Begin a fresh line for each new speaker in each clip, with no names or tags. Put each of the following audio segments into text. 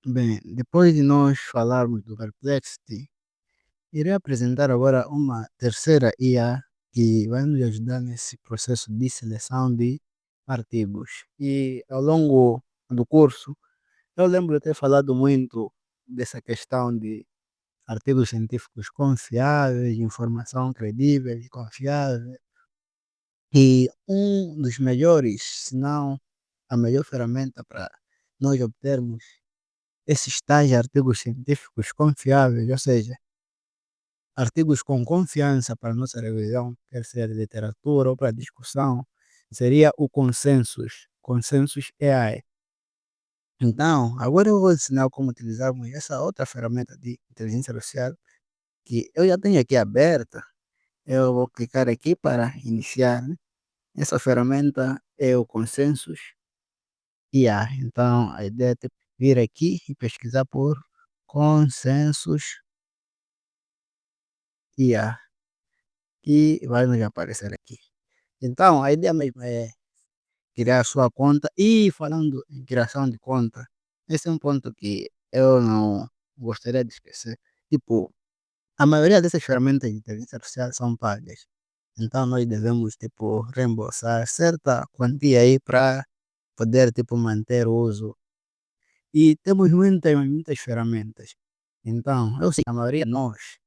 Bem, depois de nós falarmos do Perplexity, irei apresentar agora uma terceira IA que vai nos ajudar nesse processo de seleção de artigos. E ao longo do curso, eu lembro de ter falado muito dessa questão de artigos científicos confiáveis, informação credível e confiável. E um dos melhores, se não a melhor ferramenta para nós obtermos esses tais artigos científicos confiáveis, ou seja, artigos com confiança para a nossa revisão, quer seja de literatura ou para discussão, seria o consensus, consensus AI. Então, agora eu vou ensinar como utilizarmos essa outra ferramenta de inteligência artificial que eu já tenho aqui aberta. Eu vou clicar aqui para iniciar, né? Essa ferramenta é o consensus IA. Então, a ideia é tipo, vir aqui e pesquisar por consensus IA e vai nos aparecer aqui. Então, a ideia mesmo é criar a sua conta. E falando em criação de conta, esse é um ponto que eu não gostaria de esquecer. Tipo, a maioria dessas ferramentas de inteligência artificial são pagas. Então, nós devemos, tipo, reembolsar certa quantia aí para poder, tipo, manter o uso. E temos muitas ferramentas. Então, eu sei que a maioria de nós,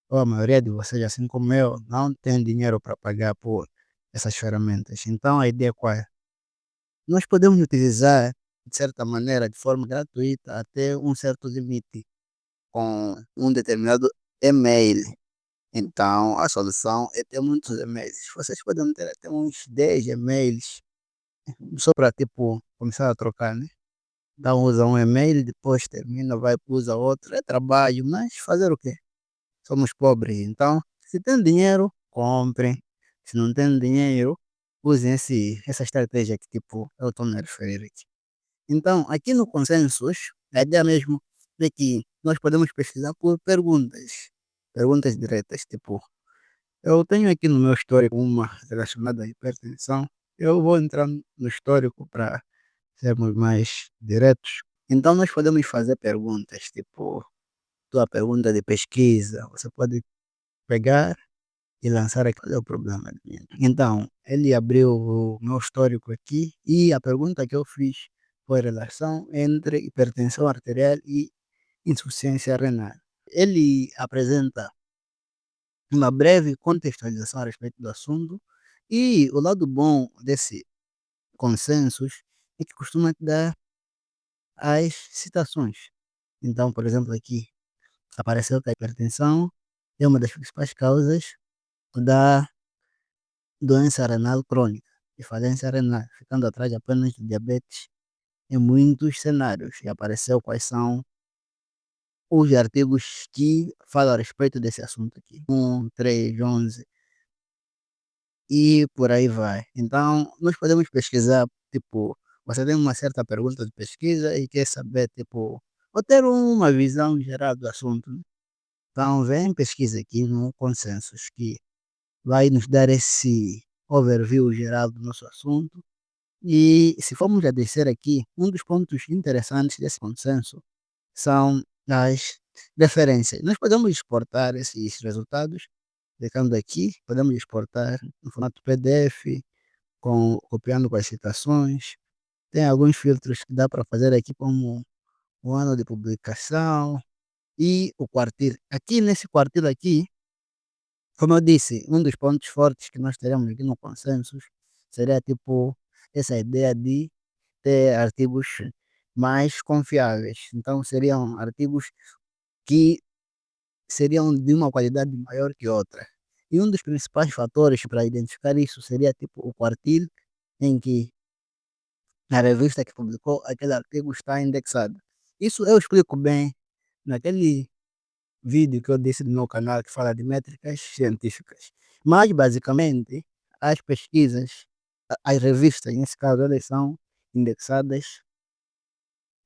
ou a maioria de vocês, assim como eu, não tem dinheiro para pagar por essas ferramentas. Então, a ideia qual é? Nós podemos utilizar, de certa maneira, de forma gratuita, até um certo limite, com um determinado e-mail. Então, a solução é ter muitos e-mails. Vocês podem ter até uns 10 e-mails, só para, tipo, começar a trocar, né? Então, usa um e-mail, depois termina, vai, usa outro. É trabalho, mas fazer o quê? Somos pobres. Então, se tem dinheiro, comprem. Se não tem dinheiro, usem essa estratégia que, tipo, eu estou me referir aqui. Então, aqui no Consensus, a ideia mesmo é que nós podemos pesquisar por perguntas, perguntas diretas, tipo, eu tenho aqui no meu histórico uma relacionada à hipertensão, eu vou entrar no histórico para sermos mais diretos. Então, nós podemos fazer perguntas, tipo, tua pergunta de pesquisa, você pode pegar e lançar aqui, qual é o problema? Então, ele abriu o meu histórico aqui e a pergunta que eu fiz foi a relação entre hipertensão arterial e insuficiência renal. Ele apresenta uma breve contextualização a respeito do assunto e o lado bom desse consensus é que costuma te dar as citações. Então, por exemplo, aqui apareceu que a hipertensão é uma das principais causas da doença renal crônica e falência renal, ficando atrás apenas do diabetes em muitos cenários. E apareceu quais são os artigos que falam a respeito desse assunto aqui. 3, 11 e por aí vai. Então, nós podemos pesquisar, tipo, você tem uma certa pergunta de pesquisa e quer saber, tipo, ou ter uma visão geral do assunto, né? Então, vem pesquisa aqui no Consensus, que vai nos dar esse overview geral do nosso assunto. E se formos a descer aqui, um dos pontos interessantes desse consenso são as referências. Nós podemos exportar esses resultados, clicando aqui, podemos exportar em formato PDF, copiando com as citações. Tem alguns filtros que dá para fazer aqui, como o ano de publicação e o quartil. Aqui nesse quartil aqui, como eu disse, um dos pontos fortes que nós teremos aqui no consensus seria tipo essa ideia de ter artigos mais confiáveis. Então seriam artigos que seriam de uma qualidade maior que outra. E um dos principais fatores para identificar isso seria tipo o quartil em que a revista que publicou aquele artigo está indexada. Isso eu explico bem naquele vídeo que eu disse no meu canal que fala de métricas científicas. Mas, basicamente, as pesquisas, as revistas, nesse caso, elas são indexadas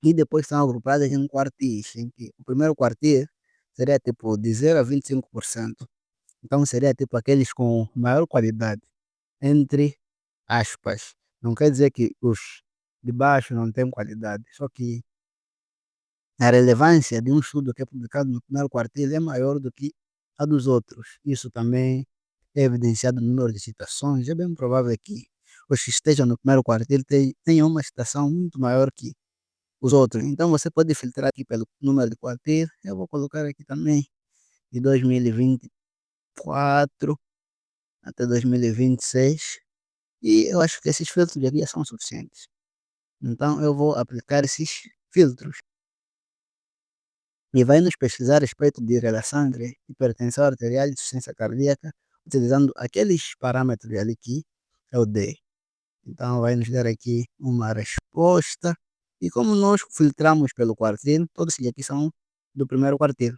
e depois são agrupadas em quartis, em que o primeiro quartil seria tipo de 0 a 25%. Então, seria tipo aqueles com maior qualidade, entre aspas. Não quer dizer que os de baixo não têm qualidade, só que a relevância de um estudo que é publicado no primeiro quartil é maior do que a dos outros. Isso também é evidenciado no número de citações. É bem provável que os que estejam no primeiro quartil tenham uma citação muito maior que os outros. Então você pode filtrar aqui pelo número de quartil. Eu vou colocar aqui também de 2024 até 2026. E eu acho que esses filtros aqui são suficientes. Então eu vou aplicar esses filtros. E vai nos pesquisar a respeito de relação entre hipertensão arterial e insuficiência cardíaca, utilizando aqueles parâmetros ali que é o D. Então vai nos dar aqui uma resposta. E como nós filtramos pelo quartil, todos esses aqui são do primeiro quartil.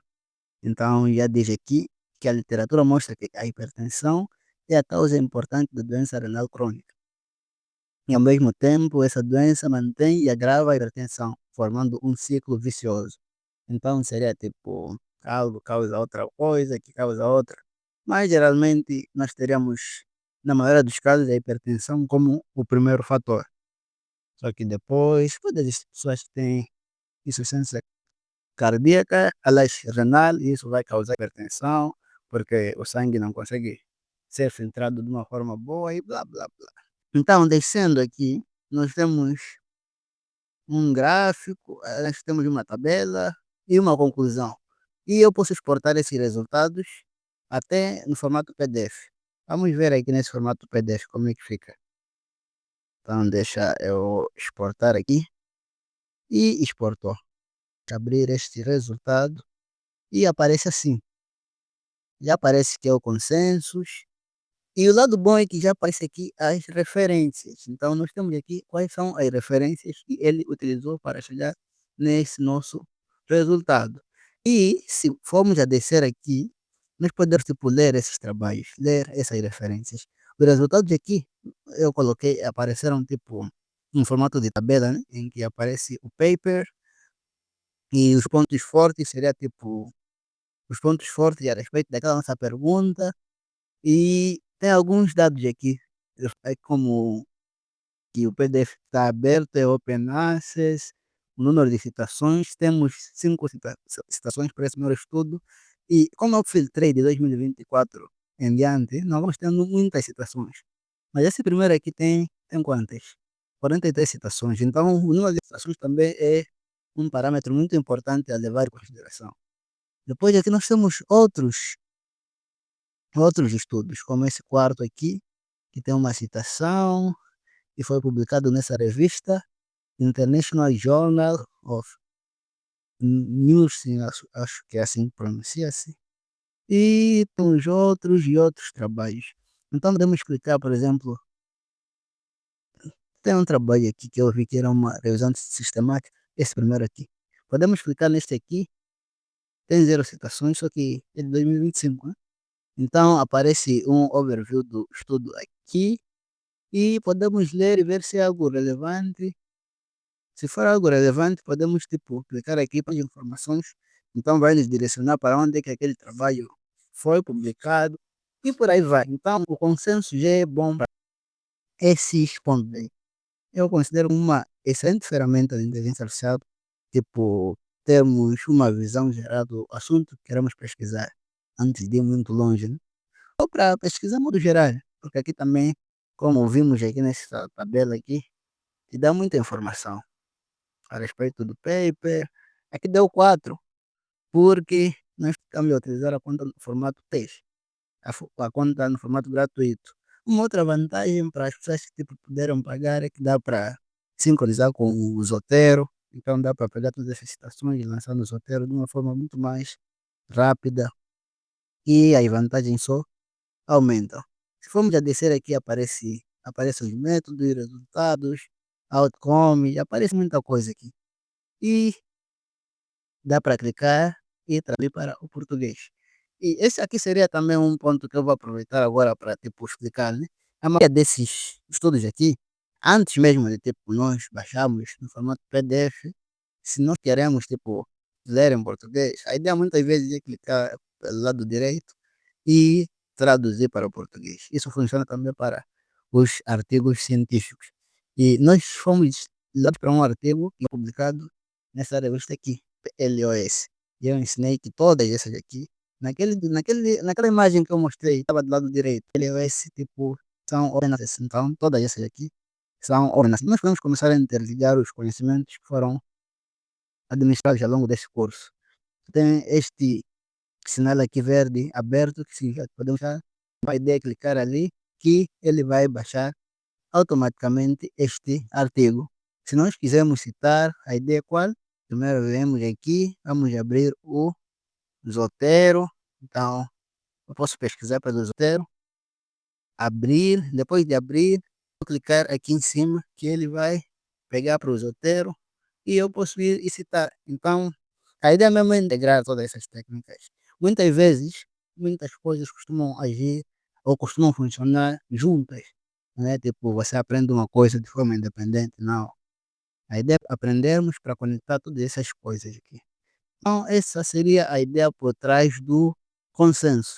Então já diz aqui que a literatura mostra que a hipertensão é a causa importante da doença renal crônica. E ao mesmo tempo, essa doença mantém e agrava a hipertensão, formando um ciclo vicioso. Então seria tipo, algo causa outra coisa, que causa outra. Mas geralmente nós teríamos, na maioria dos casos, a hipertensão como o primeiro fator. Só que depois, todas as pessoas que têm insuficiência cardíaca, aliás, renal, e isso vai causar hipertensão, porque o sangue não consegue ser filtrado de uma forma boa e blá blá blá. Então, descendo aqui, nós temos um gráfico, nós temos uma tabela e uma conclusão. E eu posso exportar esses resultados até no formato PDF. Vamos ver aqui nesse formato PDF como é que fica. Então, deixa eu exportar aqui e exportou. Abrir este resultado e aparece assim. Já aparece que é o consensus. E o lado bom é que já aparece aqui as referências. Então, nós temos aqui quais são as referências que ele utilizou para chegar nesse nosso resultado. E se formos a descer aqui, nós podemos tipo, ler esses trabalhos, ler essas referências. Os resultados aqui, eu coloquei, apareceram tipo em formato de tabela, né, em que aparece o paper e os pontos fortes, seria tipo os pontos fortes a respeito daquela nossa pergunta. E tem alguns dados aqui, é como que o PDF está aberto, é Open Access, o número de citações, temos 5 citações para esse meu estudo, e como eu filtrei de 2024 em diante, nós vamos tendo muitas citações. Mas esse primeiro aqui tem quantas? 43 citações, então o número de citações também é um parâmetro muito importante a levar em consideração. Depois aqui nós temos outros estudos, como esse quarto aqui, que tem uma citação e foi publicado nessa revista, International Journal of Nursing, acho que é assim que pronuncia-se, e temos outros e outros trabalhos. Então podemos explicar, por exemplo, tem um trabalho aqui que eu vi que era uma revisão sistemática, esse primeiro aqui. Podemos explicar neste aqui, tem 0 citações, só que é de 2025, né? Então aparece um overview do estudo aqui, e podemos ler e ver se é algo relevante. Se for algo relevante, podemos tipo, clicar aqui para as informações. Então vai nos direcionar para onde é que aquele trabalho foi publicado e por aí vai. Então o consenso já é bom para esses pontos aí. Eu considero uma excelente ferramenta de inteligência artificial, tipo, termos uma visão geral do assunto que queremos pesquisar antes de ir muito longe, né? Ou para pesquisar modo geral, porque aqui também, como vimos aqui nessa tabela aqui, te dá muita informação a respeito do paper. Aqui deu 4 porque nós estamos a utilizar a conta no formato texto, a conta no formato gratuito. Uma outra vantagem para as pessoas que tipo, puderam pagar é que dá para sincronizar com o Zotero, então dá para pegar todas essas citações e lançar no Zotero de uma forma muito mais rápida e as vantagens só aumentam. Se formos a descer aqui, aparece os métodos e resultados, outcome, aparece muita coisa aqui. E dá para clicar e traduzir para o português. E esse aqui seria também um ponto que eu vou aproveitar agora para tipo, explicar, né? A maioria desses estudos aqui, antes mesmo de tipo, nós baixarmos no formato PDF, se nós queremos tipo, ler em português, a ideia muitas vezes é clicar pelo lado direito e traduzir para o português. Isso funciona também para os artigos científicos. E nós fomos levados para um artigo que é publicado nessa revista aqui. LOS. E eu ensinei que todas essas aqui, naquela imagem que eu mostrei, estava do lado direito, LOS, tipo, são ordenanças. Então, todas essas aqui são ordenanças. Nós podemos começar a interligar os conhecimentos que foram administrados ao longo desse curso. Tem este sinal aqui verde aberto, que significa que podemos já uma ideia clicar ali, que ele vai baixar automaticamente este artigo. Se nós quisermos citar a ideia qual, primeiro vemos aqui, vamos abrir o Zotero. Então, eu posso pesquisar pelo Zotero, abrir, depois de abrir, vou clicar aqui em cima, que ele vai pegar para o Zotero e eu posso ir e citar. Então, a ideia mesmo é integrar todas essas técnicas. Muitas vezes, muitas coisas costumam agir ou costumam funcionar juntas. Não é tipo, você aprende uma coisa de forma independente, não. A ideia é aprendermos para conectar todas essas coisas aqui. Então, essa seria a ideia por trás do consenso.